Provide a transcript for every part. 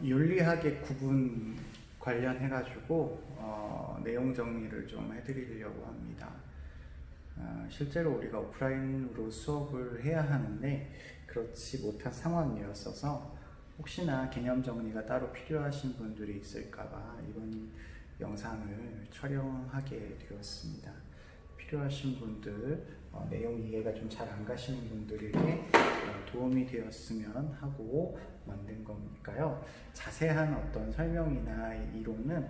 윤리학의 구분 관련해 가지고 내용 정리를 좀 해드리려고 합니다. 실제로 우리가 오프라인으로 수업을 해야 하는데 그렇지 못한 상황이었어서 혹시나 개념 정리가 따로 필요하신 분들이 있을까봐 이번 영상을 촬영하게 되었습니다. 필요하신 분들, 내용 이해가 좀 잘 안 가시는 분들에게 도움이 되었으면 하고 만든 거니까요. 자세한 어떤 설명이나 이론은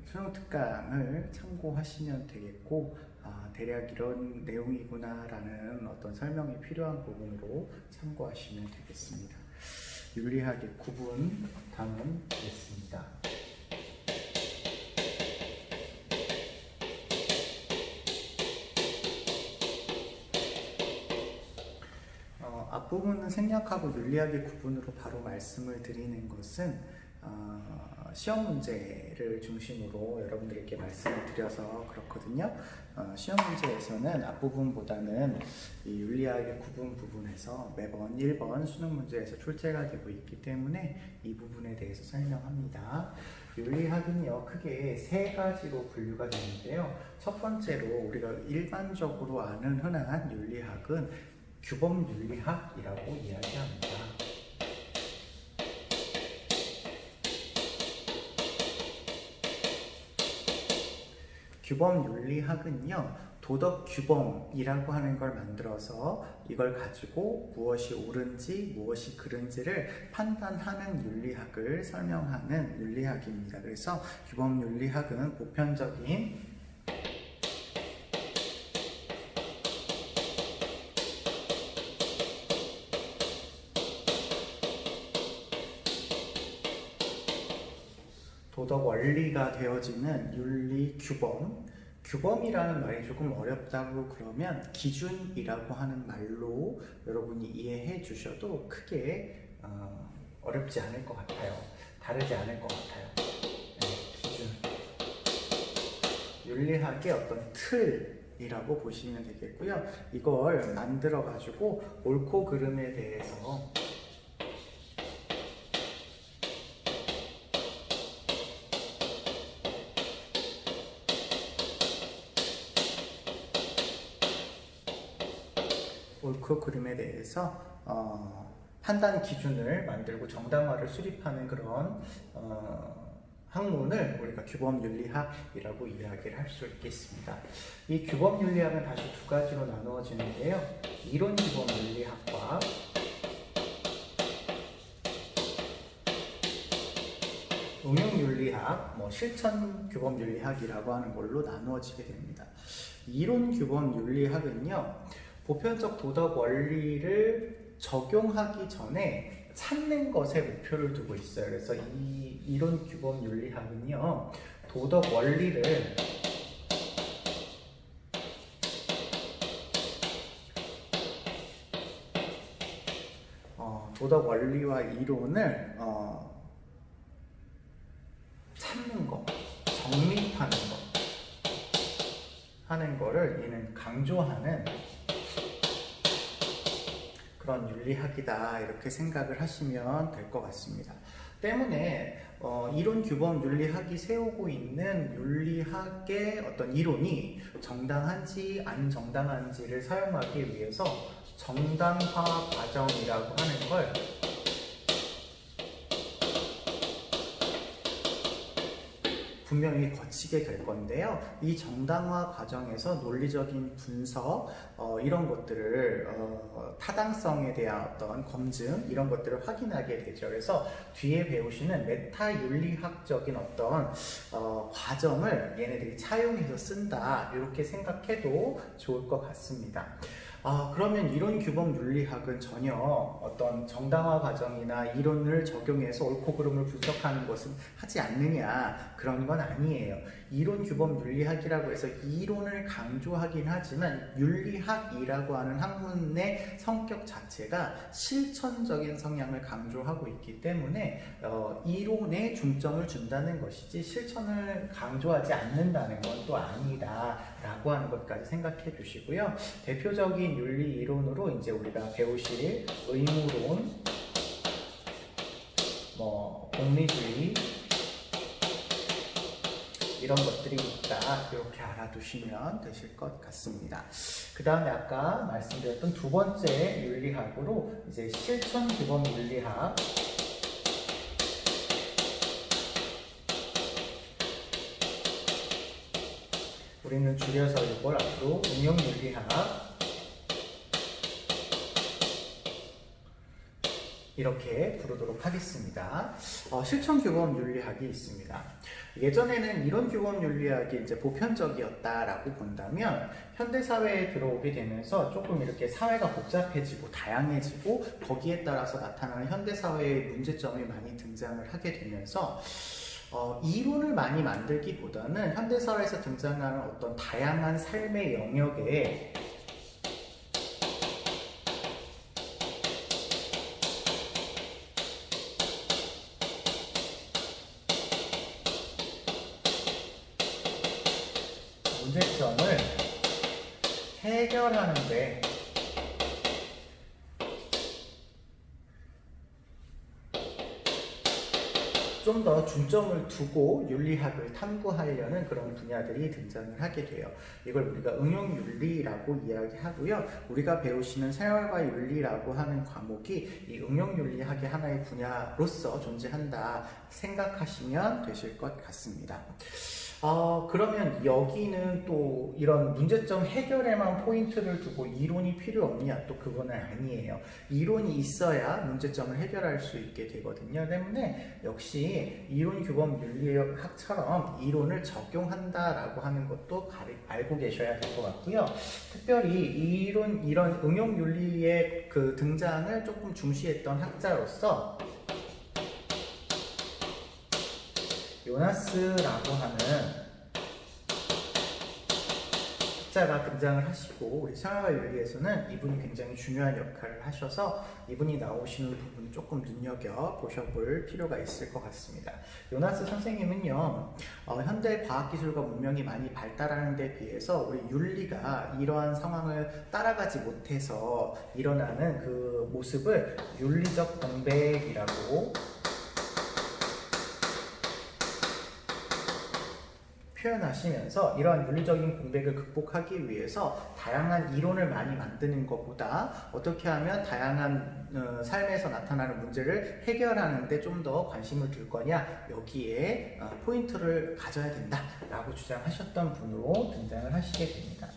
수능 특강을 참고하시면 되겠고, 대략 이런 내용이구나 라는 어떤 설명이 필요한 부분으로 참고하시면 되겠습니다. 윤리학의 구분 다음 보겠습니다. 앞부분은 생략하고 윤리학의 구분으로 바로 말씀을 드리는 것은 시험 문제를 중심으로 여러분들에게 말씀을 드려서 그렇거든요. 시험 문제에서는 앞부분보다는 이 윤리학의 구분 부분에서 매번 1번 수능 문제에서 출제가 되고 있기 때문에 이 부분에 대해서 설명합니다. 윤리학은요, 크게 세 가지로 분류가 되는데요. 첫 번째로 우리가 일반적으로 아는 흔한 윤리학은 규범윤리학이라고 이야기합니다. 규범윤리학은요, 도덕규범이라고 하는 걸 만들어서 이걸 가지고 무엇이 옳은지 무엇이 그른지를 판단하는 윤리학을 설명하는 윤리학입니다. 그래서 규범윤리학은 보편적인 도덕 원리가 되어지는 윤리 규범, 규범이라는 말이 조금 어렵다고 그러면 기준이라고 하는 말로 여러분이 이해해 주셔도 크게 어렵지 않을 것 같아요. 다르지 않을 것 같아요. 네, 기준. 윤리학의 어떤 틀이라고 보시면 되겠고요. 이걸 만들어 가지고 옳고 그름에 대해서 옳고 그름에 대해서 판단 기준을 만들고 정당화를 수립하는 그런 학문을 우리가 규범윤리학이라고 이야기를 할 수 있겠습니다. 이 규범윤리학은 다시 두 가지로 나누어지는데요. 이론 규범윤리학과 응용윤리학, 실천 규범윤리학이라고 하는 걸로 나누어지게 됩니다. 이론 규범윤리학은요, 보편적 도덕 원리를 적용하기 전에 찾는 것에 목표를 두고 있어요. 그래서 이 이론 규범 윤리학은요, 도덕 원리를 도덕 원리와 이론을 찾는 것, 정립하는 것 하는 거를 얘는 강조하는 그런 윤리학이다, 이렇게 생각을 하시면 될 것 같습니다. 때문에 이론 규범 윤리학이 세우고 있는 윤리학의 어떤 이론이 정당한지 안 정당한지를 사용하기 위해서 정당화 과정이라고 하는 걸 분명히 거치게 될 건데요. 이 정당화 과정에서 논리적인 분석, 이런 것들을 타당성에 대한 어떤 검증, 이런 것들을 확인하게 되죠. 그래서 뒤에 배우시는 메타윤리학적인 어떤 과정을 얘네들이 차용해서 쓴다, 이렇게 생각해도 좋을 것 같습니다. 그러면 이론 규범 윤리학은 전혀 어떤 정당화 과정이나 이론을 적용해서 옳고 그름을 분석하는 것은 하지 않느냐, 그런 건 아니에요. 이론 규범 윤리학이라고 해서 이론을 강조하긴 하지만 윤리학이라고 하는 학문의 성격 자체가 실천적인 성향을 강조하고 있기 때문에 이론에 중점을 준다는 것이지 실천을 강조하지 않는다는 건 또 아니다 라고 하는 것까지 생각해 주시고요. 대표적인 윤리 이론으로 이제 우리가 배우실 의무론, 영리주의 이런 것들이 있다. 이렇게 알아두시면 되실 것 같습니다. 그 다음에 아까 말씀드렸던 두 번째 윤리학으로 이제 실천 규범 윤리학, 우리는 줄여서 이걸 앞으로 응용 윤리학 이렇게 부르도록 하겠습니다. 실천 규범 윤리학이 있습니다. 예전에는 이론 규범 윤리학이 이제 보편적이었다라고 본다면 현대 사회에 들어오게 되면서 조금 이렇게 사회가 복잡해지고 다양해지고 거기에 따라서 나타나는 현대 사회의 문제점이 많이 등장을 하게 되면서 이론을 많이 만들기보다는 현대 사회에서 등장하는 어떤 다양한 삶의 영역에 문제점을 해결하는데 좀 더 중점을 두고 윤리학을 탐구하려는 그런 분야들이 등장을 하게 돼요. 이걸 우리가 응용윤리라고 이야기하고요. 우리가 배우시는 생활과 윤리라고 하는 과목이 이 응용윤리학의 하나의 분야로서 존재한다 생각하시면 되실 것 같습니다. 그러면 여기는 또 이런 문제점 해결에만 포인트를 두고 이론이 필요 없냐? 또 그거는 아니에요. 이론이 있어야 문제점을 해결할 수 있게 되거든요. 때문에 역시 이론 규범 윤리학처럼 이론을 적용한다라고 하는 것도 알고 계셔야 될 것 같고요. 특별히 이런 응용 윤리의 그 등장을 조금 중시했던 학자로서 요나스라고 하는 학자가 등장을 하시고 우리 생활과 윤리에서는 이분이 굉장히 중요한 역할을 하셔서 이분이 나오시는 부분 조금 눈여겨보셔볼 필요가 있을 것 같습니다. 요나스 선생님은요, 현대 과학기술과 문명이 많이 발달하는 데 비해서 우리 윤리가 이러한 상황을 따라가지 못해서 일어나는 그 모습을 윤리적 공백이라고 표현하시면서 이러한 윤리적인 공백을 극복하기 위해서 다양한 이론을 많이 만드는 것보다 어떻게 하면 다양한 삶에서 나타나는 문제를 해결하는 데 좀 더 관심을 둘 거냐, 여기에 포인트를 가져야 된다라고 주장하셨던 분으로 등장을 하시게 됩니다.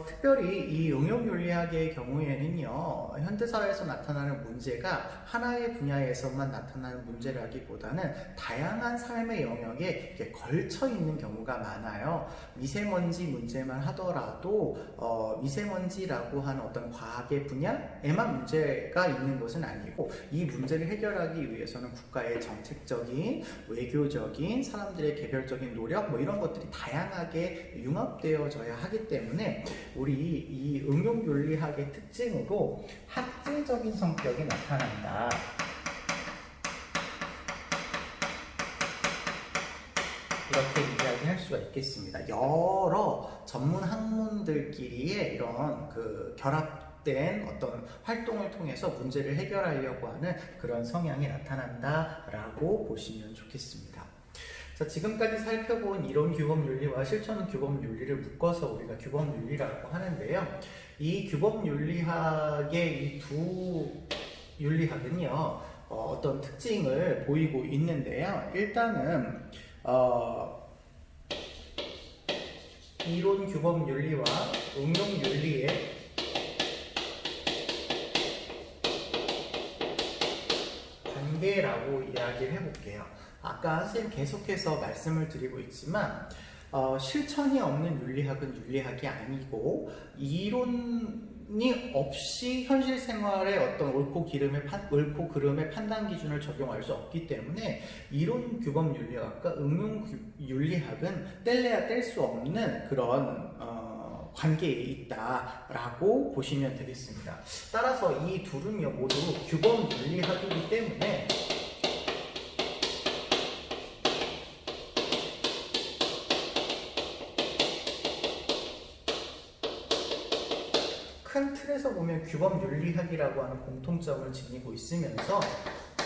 특별히 이 응용윤리학의 경우에는요, 현대사회에서 나타나는 문제가 하나의 분야에서만 나타나는 문제라기보다는 다양한 삶의 영역에 이렇게 걸쳐 있는 경우가 많아요. 미세먼지 문제만 하더라도 미세먼지라고 하는 어떤 과학의 분야에만 문제가 있는 것은 아니고 이 문제를 해결하기 위해서는 국가의 정책적인, 외교적인, 사람들의 개별적인 노력 뭐 이런 것들이 다양하게 융합되어져야 하기 때문에 우리 이 응용윤리학의 특징으로 학제적인 성격이 나타난다. 이렇게 이야기할 수가 있겠습니다. 여러 전문 학문들끼리의 이런 그 결합된 어떤 활동을 통해서 문제를 해결하려고 하는 그런 성향이 나타난다라고 보시면 좋겠습니다. 자, 지금까지 살펴본 이론 규범 윤리와 실천 규범 윤리를 묶어서 우리가 규범 윤리라고 하는데요. 이 규범 윤리학의 이 두 윤리학은요, 어떤 특징을 보이고 있는데요. 일단은 이론 규범 윤리와 응용 윤리의 관계라고 이야기를 해볼게요. 아까 선생님 계속해서 말씀을 드리고 있지만 실천이 없는 윤리학은 윤리학이 아니고 이론이 없이 현실 생활에 어떤 옳고 그름의 판단 기준을 적용할 수 없기 때문에 이론 규범 윤리학과 응용 윤리학은 뗄래야 뗄 수 없는 그런 관계에 있다라고 보시면 되겠습니다. 따라서 이 둘은 모두 규범 윤리학이기 때문에 큰 틀에서 보면 규범 윤리학이라고 하는 공통점을 지니고 있으면서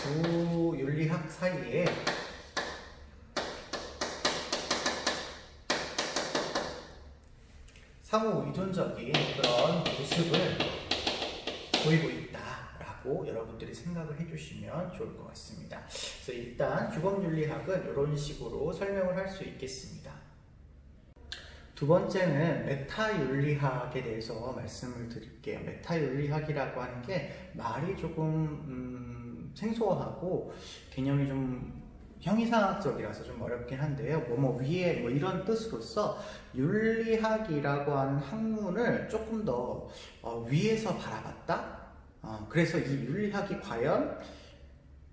두 윤리학 사이에 상호 의존적인 그런 모습을 보이고 있다라고 여러분들이 생각을 해주시면 좋을 것 같습니다. 그래서 일단 규범윤리학은 이런 식으로 설명을 할 수 있겠습니다. 두 번째는 메타윤리학에 대해서 말씀을 드릴게요. 메타윤리학이라고 하는 게 말이 조금 생소하고 개념이 좀 형이상학적이라서 좀 어렵긴 한데요. 뭐 위에 뭐 이런 뜻으로서 윤리학이라고 하는 학문을 조금 더 위에서 바라봤다. 그래서 이 윤리학이 과연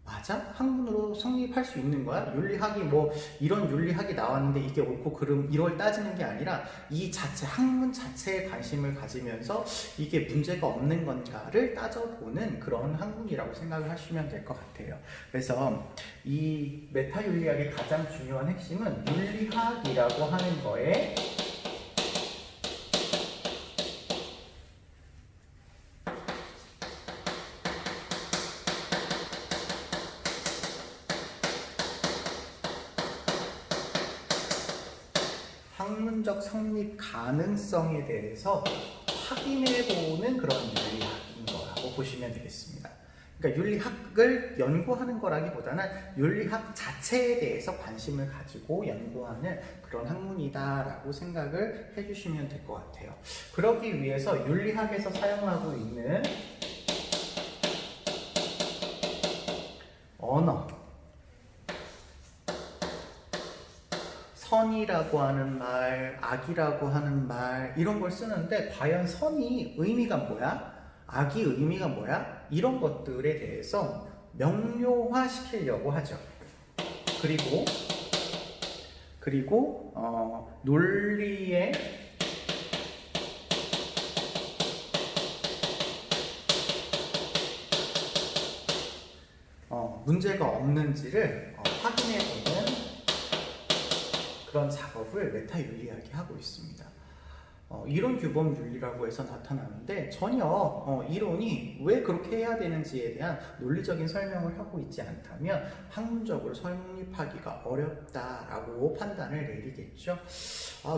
맞아? 학문으로 성립할 수 있는 거야? 윤리학이 뭐 이런 윤리학이 나왔는데 이게 옳고 그름 이걸 따지는 게 아니라 이 자체 학문 자체에 관심을 가지면서 이게 문제가 없는 건가를 따져보는 그런 학문이라고 생각을 하시면 될 것 같아요. 그래서 이 메타 윤리학의 가장 중요한 핵심은 윤리학이라고 하는 거에 학문적 성립 가능성에 대해서 확인해보는 그런 윤리학인 거라고 보시면 되겠습니다. 그러니까 윤리학을 연구하는 거라기보다는 윤리학 자체에 대해서 관심을 가지고 연구하는 그런 학문이다라고 생각을 해주시면 될 것 같아요. 그러기 위해서 윤리학에서 사용하고 있는 언어, 선이라고 하는 말, 악이라고 하는 말 이런 걸 쓰는데 과연 선이 의미가 뭐야? 악이 의미가 뭐야? 이런 것들에 대해서 명료화 시키려고 하죠. 그리고 논리의 문제가 없는지를 확인해보는 그런 작업을 메타윤리학이 하고 있습니다. 이론 규범 윤리라고 해서 나타나는데 전혀 이론이 왜 그렇게 해야 되는지에 대한 논리적인 설명을 하고 있지 않다면 학문적으로 성립하기가 어렵다라고 판단을 내리겠죠.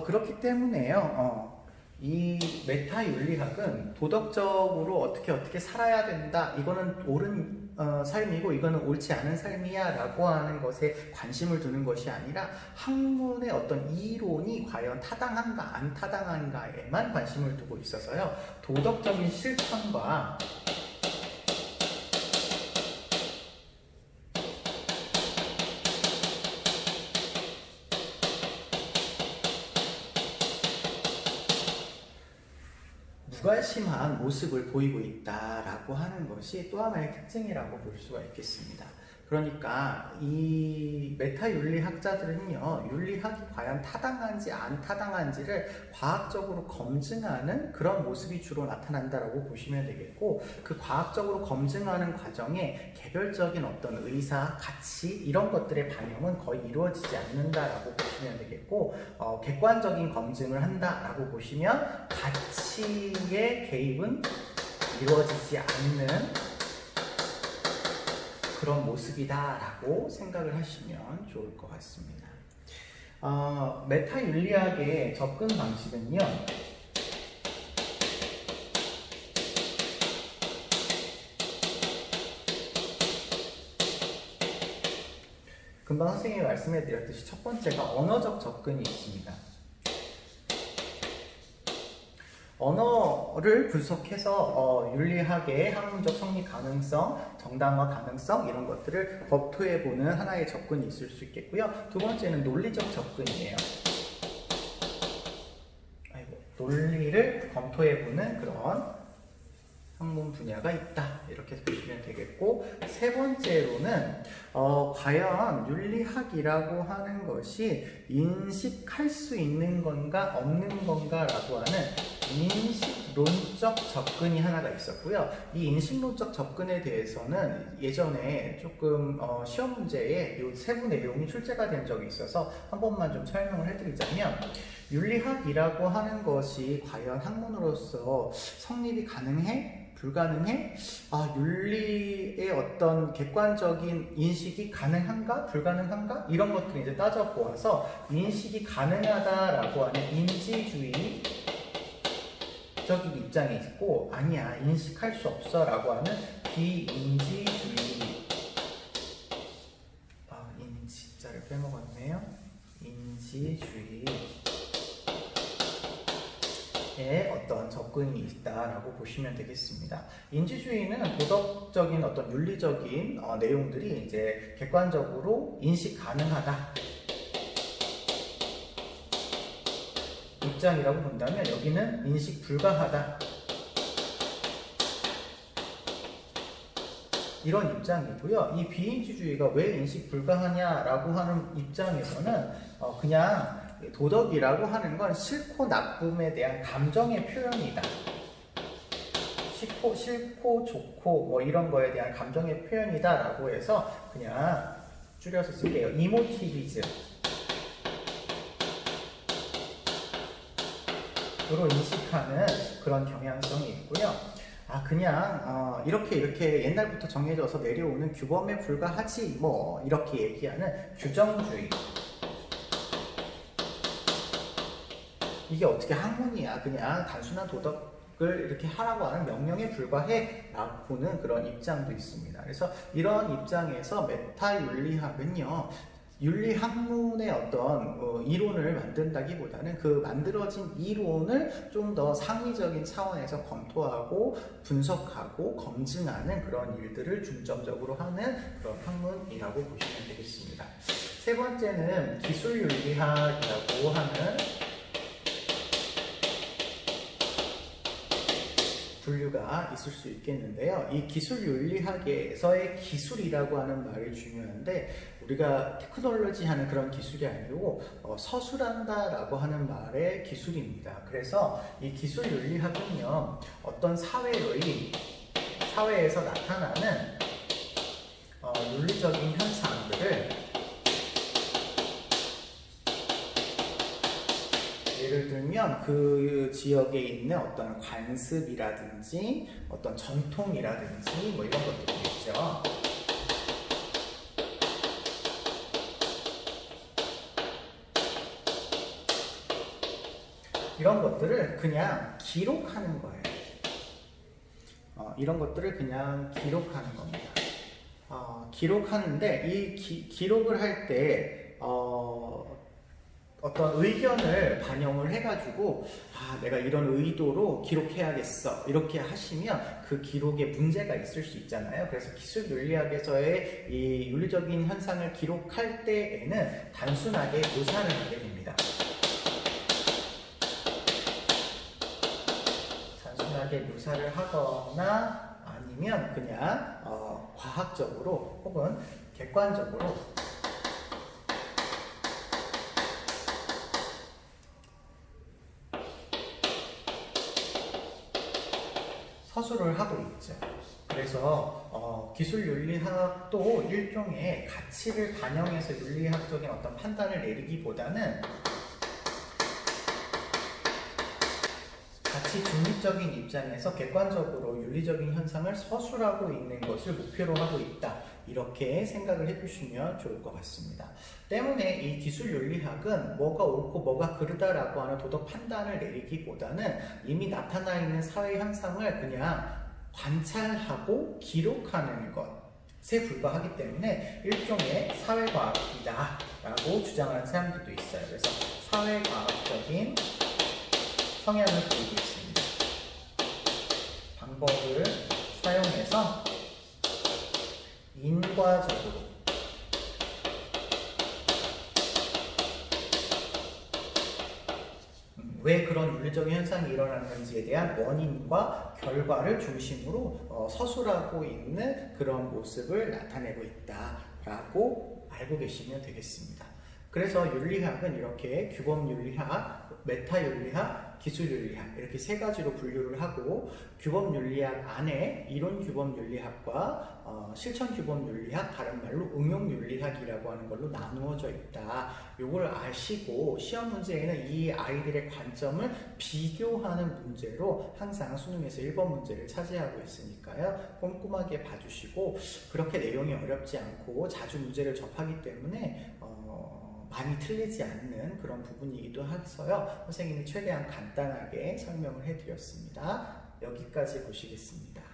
그렇기 때문에요. 이 메타윤리학은 도덕적으로 어떻게 살아야 된다, 이거는 옳은 삶이고 이거는 옳지 않은 삶이야 라고 하는 것에 관심을 두는 것이 아니라 학문의 어떤 이론이 과연 타당한가 안 타당한가에만 관심을 두고 있어서요, 도덕적인 실천과 무관심한 모습을 보이고 있다라고 하는 것이 또 하나의 특징이라고 볼 수가 있겠습니다. 그러니까 이 메타윤리학자들은요, 윤리학이 과연 타당한지 안 타당한지를 과학적으로 검증하는 그런 모습이 주로 나타난다라고 보시면 되겠고, 그 과학적으로 검증하는 과정에 개별적인 어떤 의사, 가치 이런 것들의 반영은 거의 이루어지지 않는다라고 보시면 되겠고, 객관적인 검증을 한다라고 보시면 가치의 개입은 이루어지지 않는 그런 모습이다라고 생각을 하시면 좋을 것 같습니다. 메타윤리학의 접근 방식은요, 금방 선생님이 말씀해 드렸듯이 첫 번째가 언어적 접근이 있습니다. 언어를 분석해서 윤리학의 학문적 성립 가능성, 정당화 가능성 이런 것들을 검토해보는 하나의 접근이 있을 수 있겠고요. 두 번째는 논리적 접근이에요. 논리를 검토해보는 그런 학문 분야가 있다, 이렇게 보시면 되겠고, 세 번째로는 과연 윤리학이라고 하는 것이 인식할 수 있는 건가 없는 건가 라고 하는 인식론적 접근이 하나가 있었고요. 이 인식론적 접근에 대해서는 예전에 조금 시험 문제에 이 세부 내용이 출제가 된 적이 있어서 한 번만 좀 설명을 해드리자면, 윤리학이라고 하는 것이 과연 학문으로서 성립이 가능해? 불가능해? 윤리의 어떤 객관적인 인식이 가능한가 불가능한가 이런 것들을 이제 따져보아서 인식이 가능하다라고 하는 인지주의적인 입장이 있고, 아니야 인식할 수 없어라고 하는 비인지주의. 인지자를 빼먹었네요. 인지주의. 어떤 접근이 있다라고 보시면 되겠습니다. 인지주의는 도덕적인 어떤 윤리적인 내용들이 이제 객관적으로 인식 가능하다 입장이라고 본다면, 여기는 인식 불가하다 이런 입장이고요. 이 비인지주의가 왜 인식 불가하냐라고 하는 입장에서는 그냥 도덕이라고 하는 건 싫고 나쁨에 대한 감정의 표현이다. 싫고 좋고 뭐 이런 거에 대한 감정의 표현이다 라고 해서 그냥 줄여서 쓸게요. 이모티비즘으로 인식하는 그런 경향성이 있고요. 그냥 이렇게 옛날부터 정해져서 내려오는 규범에 불과하지 뭐 이렇게 얘기하는 규정주의. 이게 어떻게 학문이야, 그냥 단순한 도덕을 이렇게 하라고 하는 명령에 불과해 라고 보는 그런 입장도 있습니다. 그래서 이런 입장에서 메타윤리학은요, 윤리학문의 어떤 이론을 만든다기보다는 그 만들어진 이론을 좀 더 상위적인 차원에서 검토하고 분석하고 검증하는 그런 일들을 중점적으로 하는 그런 학문이라고 보시면 되겠습니다. 세 번째는 기술윤리학이라고 하는 분류가 있을 수 있겠는데요. 이 기술윤리학에서의 기술이라고 하는 말이 중요한데, 우리가 테크놀로지 하는 그런 기술이 아니고 서술한다라고 하는 말의 기술입니다. 그래서 이 기술윤리학은요, 어떤 사회에서 나타나는 윤리적인 현상들을, 예를 들면 그 지역에 있는 어떤 관습이라든지 어떤 전통이라든지 뭐 이런 것들이 있죠. 이런 것들을 그냥 기록하는 거예요. 이런 것들을 그냥 기록하는 겁니다. 기록하는데 이 기록을 할 때 어떤 의견을 반영을 해가지고 내가 이런 의도로 기록해야겠어 이렇게 하시면 그 기록에 문제가 있을 수 있잖아요. 그래서 기술윤리학에서의 이 윤리적인 현상을 기록할 때에는 단순하게 묘사를 하게 됩니다. 단순하게 묘사를 하거나 아니면 그냥 과학적으로 혹은 객관적으로 서술을 하고 있죠. 그래서 기술윤리학도 일종의 가치를 반영해서 윤리학적인 어떤 판단을 내리기보다는 가치 중립적인 입장에서 객관적으로 윤리적인 현상을 서술하고 있는 것을 목표로 하고 있다, 이렇게 생각을 해주시면 좋을 것 같습니다. 때문에 이 기술윤리학은 뭐가 옳고 뭐가 그르다라고 하는 도덕 판단을 내리기보다는 이미 나타나 있는 사회 현상을 그냥 관찰하고 기록하는 것에 불과하기 때문에 일종의 사회과학이다 라고 주장하는 사람들도 있어요. 그래서 사회과학적인 성향을 보이고 있습니다. 방법을 사용해서 인과적으로 왜 그런 윤리적인 현상이 일어나는지에 대한 원인과 결과를 중심으로 서술하고 있는 그런 모습을 나타내고 있다라고 알고 계시면 되겠습니다. 그래서 윤리학은 이렇게 규범윤리학, 메타윤리학, 기술윤리학 이렇게 세 가지로 분류를 하고 규범윤리학 안에 이론규범윤리학과 실천규범윤리학, 다른 말로 응용윤리학이라고 하는 걸로 나누어져 있다. 이걸 아시고 시험 문제에는 이 아이들의 관점을 비교하는 문제로 항상 수능에서 1번 문제를 차지하고 있으니까요. 꼼꼼하게 봐주시고 그렇게 내용이 어렵지 않고 자주 문제를 접하기 때문에 많이 틀리지 않는 그런 부분이기도 해서요. 선생님이 최대한 간단하게 설명을 해드렸습니다. 여기까지 보시겠습니다.